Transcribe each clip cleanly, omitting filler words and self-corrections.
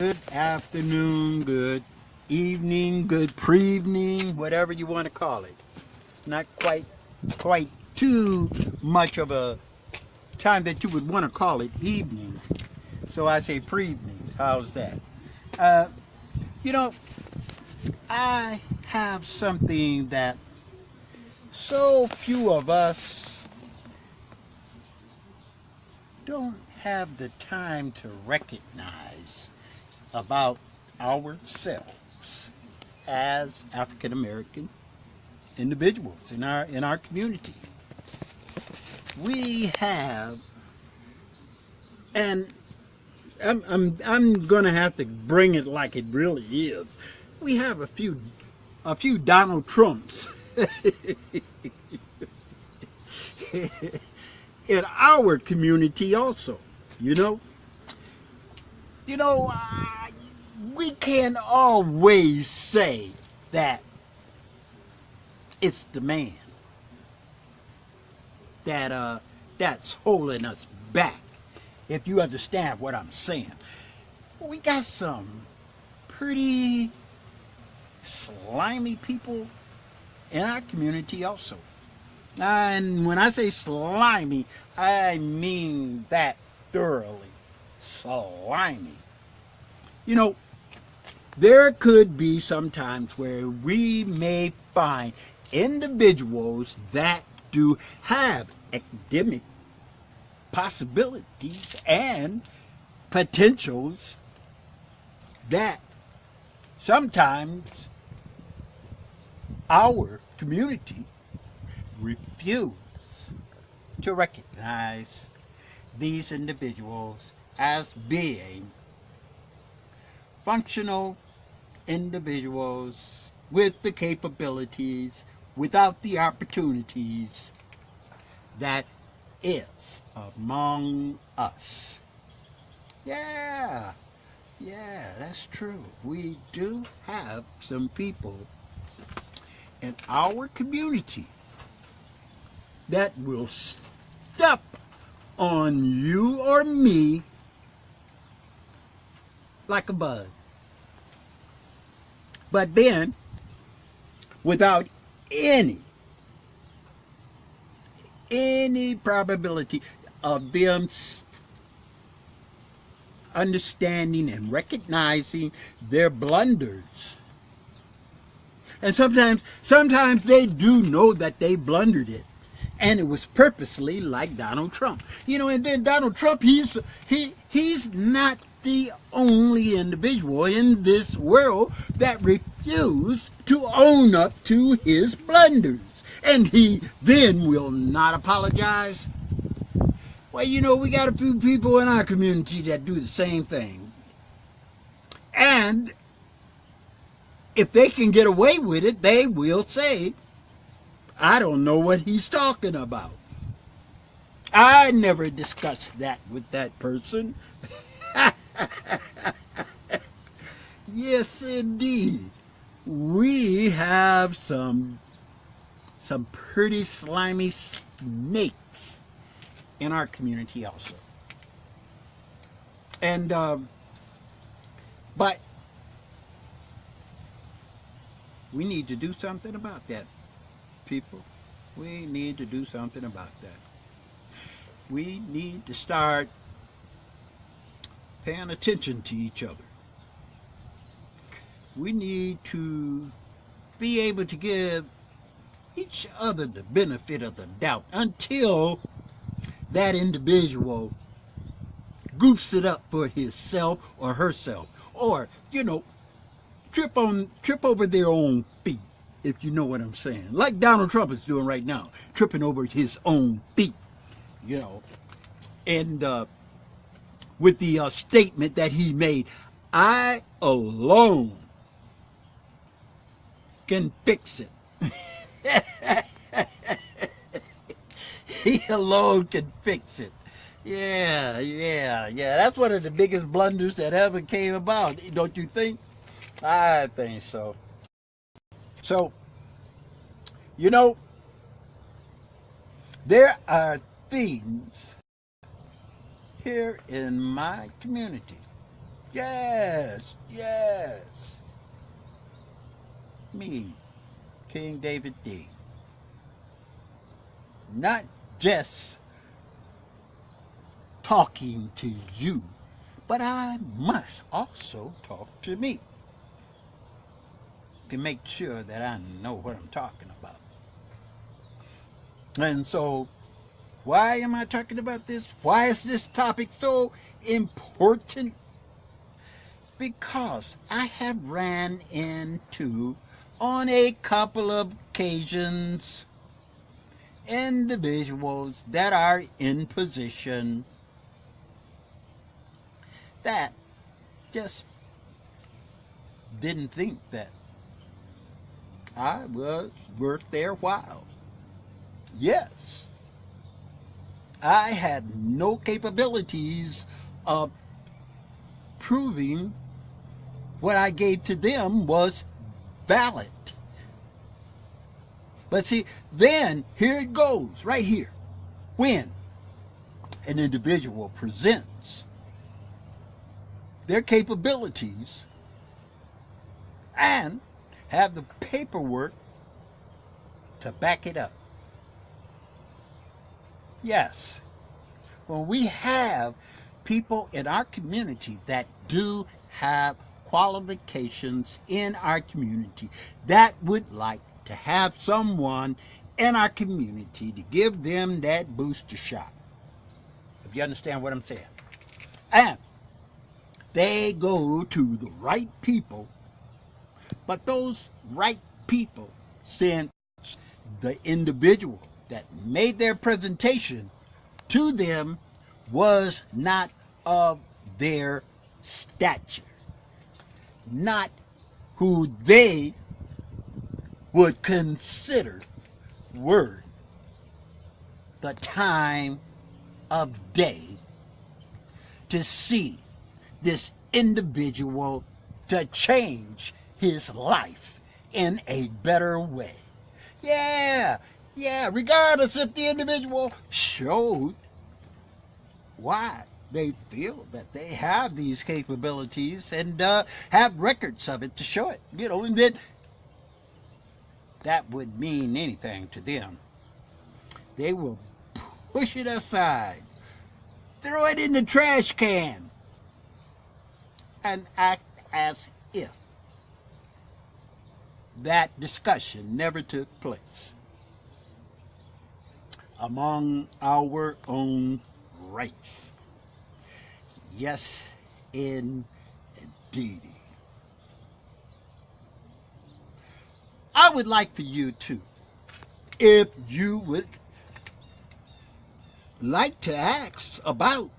Good afternoon, good evening, good pre-evening, whatever you want to call it. It's not quite too much of a time that you would want to call it evening. So I say pre-evening. How's that? Uh, you know, I have something that so few of us don't have the time to recognize about ourselves as African American individuals in our community. We have, and I'm gonna have to bring it like it really is. We have a few Donald Trumps in our community also. You know, you know, we can't always say that it's the man that's holding us back, if you understand what I'm saying. We got some pretty slimy people in our community also. And when I say slimy, I mean that thoroughly. Slimy. You know, there could be some times where we may find individuals that do have academic possibilities and potentials that sometimes our community refuse to recognize these individuals as being functional individuals with the capabilities, without the opportunities that is among us. Yeah, that's true. We do have some people in our community that will step on you or me like a bug. But then, without any probability of them understanding and recognizing their blunders. And sometimes they do know that they blundered it, and it was purposely, like Donald Trump. You know, and then Donald Trump, he's not the only individual in this world that refused to own up to his blunders, and he then will not apologize. Well, you know, we got a few people in our community that do the same thing, and if they can get away with it, they will say, I don't know what he's talking about. I never discussed that with that person. Yes, indeed. We have some pretty slimy snakes in our community also. And but we need to do something about that, people. We need to do something about that. We need to start paying attention to each other. We need to be able to give each other the benefit of the doubt until that individual goofs it up for himself or herself, or, you know, trip over their own feet, if you know what I'm saying. Like Donald Trump is doing right now, tripping over his own feet, you know. And with the statement that he made, I alone can fix it. He alone can fix it. Yeah. That's one of the biggest blunders that ever came about, don't you think? I think so. So, you know, there are things here in my community Yes, yes. Me, King David D. Not just talking to you, but I must also talk to me to make sure that I know what I'm talking about. And so, why am I talking about this? Why is this topic so important? Because I have ran into, on a couple of occasions, individuals that are in position that just didn't think that I was worth their while. Yes, I had no capabilities of proving what I gave to them was valid. But see, then here it goes, right here. When an individual presents their capabilities and have the paperwork to back it up. Yes, when we have people in our community that do have qualifications in our community that would like to have someone in our community to give them that booster shot. If you understand what I'm saying. And they go to the right people, but those right people send the individual that made their presentation to them was not of their stature, not who they would consider worth the time of day to see this individual to change his life in a better way. Yeah, regardless if the individual showed why they feel that they have these capabilities and have records of it to show it, and then that would mean anything to them. They will push it aside, throw it in the trash can, and act as if that discussion never took place among our own race. Yes, indeed. I would like for you to, if you would like to ask about,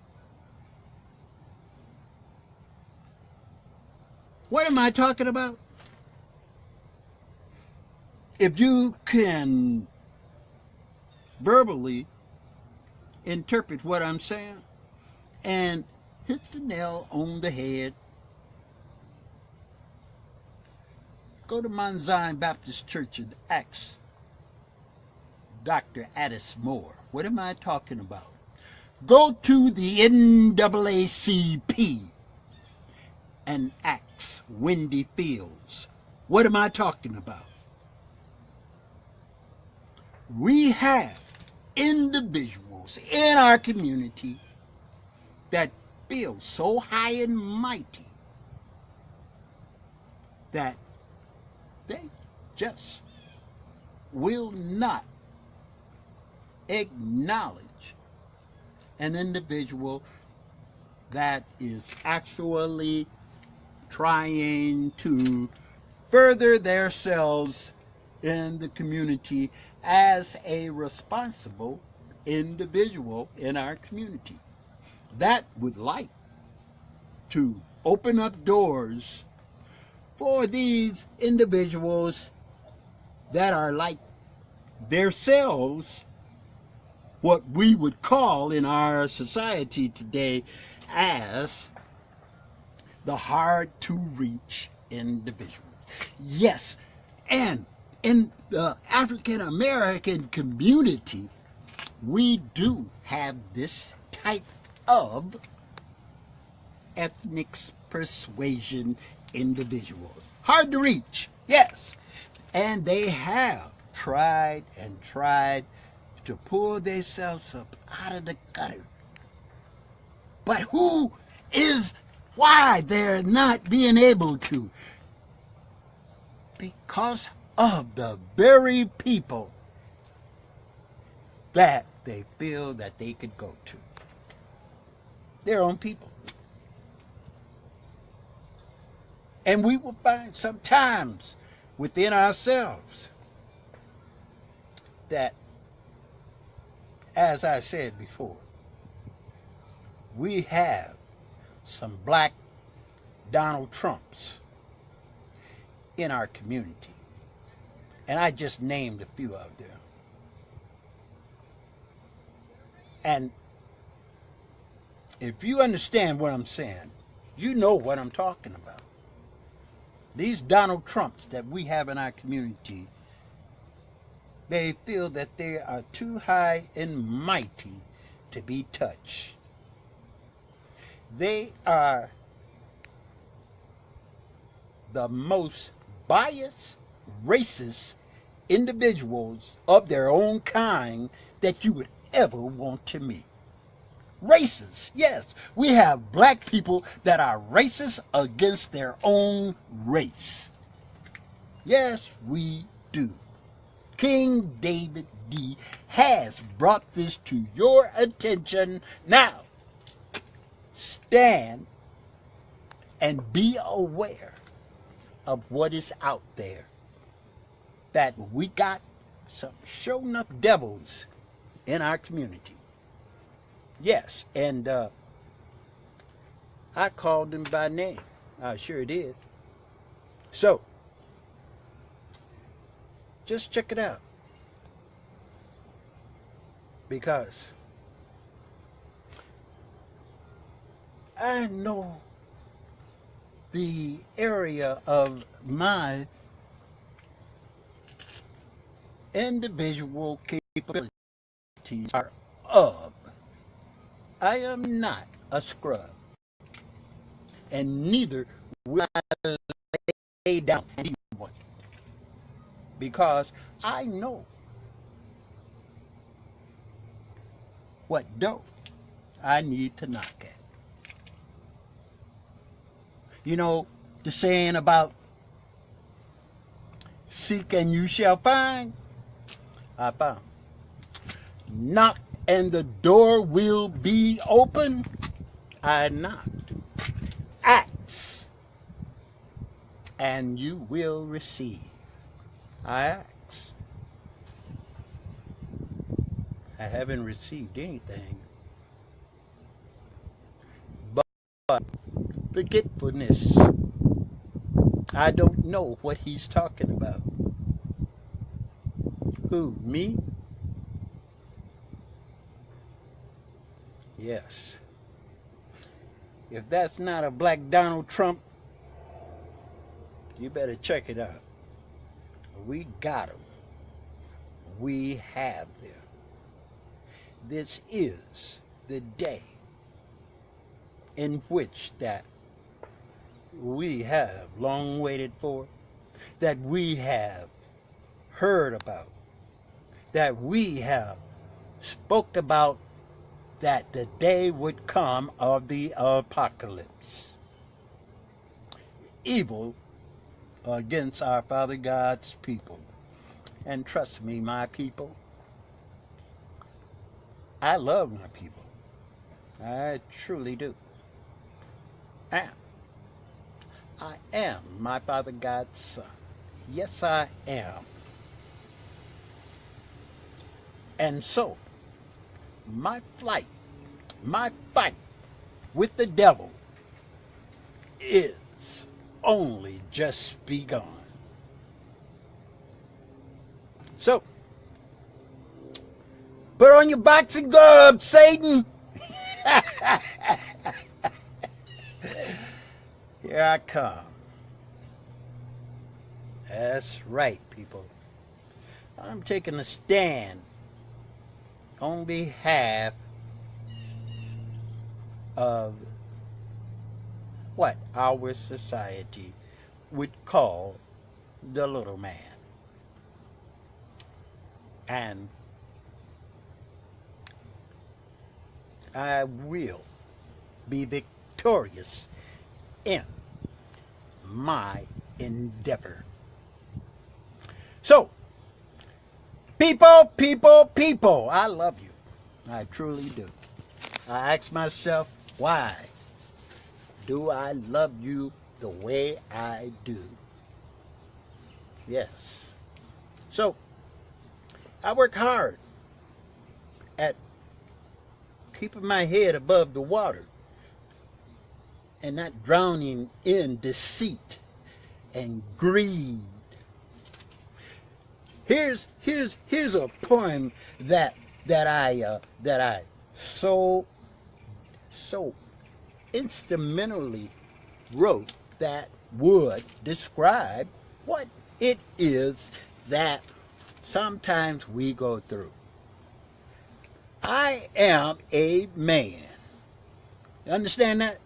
what am I talking about? If you can verbally interpret what I'm saying and hit the nail on the head, go to Mount Zion Baptist Church and ask Dr. Addis Moore. What am I talking about? Go to the NAACP and ask Wendy Fields. What am I talking about? We have individuals in our community that feel so high and mighty that they just will not acknowledge an individual that is actually trying to further themselves in the community as a responsible individual in our community that would like to open up doors for these individuals that are like themselves, what we would call in our society today as the hard to reach individuals. Yes, and in the African American community, we do have this type of ethnic persuasion individuals. Hard to reach, yes. And they have tried and tried to pull themselves up out of the gutter. But why they're not being able to? Because of the very people that they feel that they could go to. Their own people. And we will find sometimes within ourselves that, as I said before, we have some black Donald Trumps in our community. And I just named a few of them. And if you understand what I'm saying, you know what I'm talking about. These Donald Trumps that we have in our community, they feel that they are too high and mighty to be touched. They are the most biased, racist individuals of their own kind that you would ever want to meet. Racist, yes. We have black people that are racist against their own race. Yes, we do. King David D has brought this to your attention. Now, stand and be aware of what is out there. That we got some sure enough devils in our community. Yes, and I called them by name. I sure did. So, just check it out. Because I know the area of my individual capabilities are of. I am not a scrub. And neither will I lay down anyone. Because I know what door I need to knock at. You know, the saying about seek and you shall find, I found. Knock and the door will be open, I knocked. Ask and you will receive, I asked. I haven't received anything but forgetfulness. I don't know what he's talking about. Who, me? Yes. If that's not a black Donald Trump, you better check it out. We got them. We have them. This is the day in which that we have long waited for, that we have heard about, that we have spoke about, that the day would come of the apocalypse. Evil against our Father God's people. And trust me, my people, I love my people. I truly do. And I am my Father God's son. Yes, I am. And so, my fight with the devil is only just begun. So, put on your boxing gloves, Satan. Here I come. That's right, people. I'm taking a stand on behalf of what our society would call the little man. And I will be victorious in my endeavor. So, people, I love you. I truly do. I ask myself, why do I love you the way I do? Yes. So, I work hard at keeping my head above the water and not drowning in deceit and greed. Here's a poem that I so instrumentally wrote that would describe what it is that sometimes we go through. I am a man. You understand that?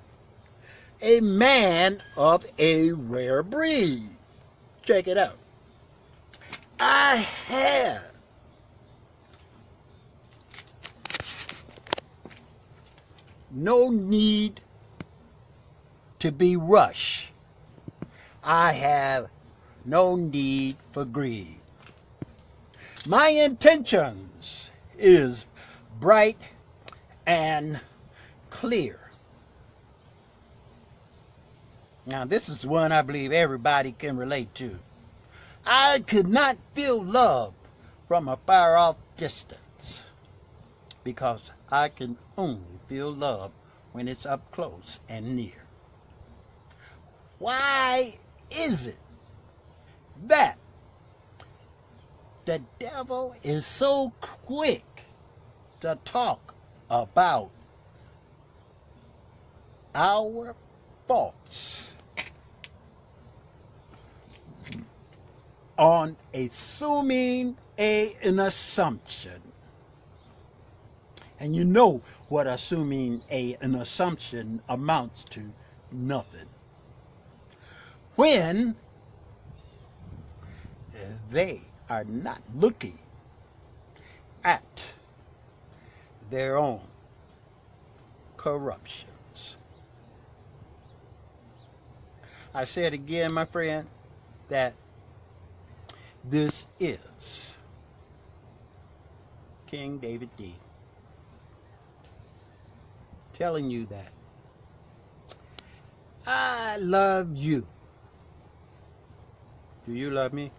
A man of a rare breed. Check it out. I have no need to be rushed. I have no need for greed. My intentions is bright and clear. Now, this is one I believe everybody can relate to. I could not feel love from a far off distance because I can only feel love when it's up close and near. Why is it that the devil is so quick to talk about our faults on assuming an assumption? And you know what assuming an assumption amounts to: nothing. When they are not looking at their own corruptions. I said again, my friend, that this is King David D. telling you that I love you. Do you love me?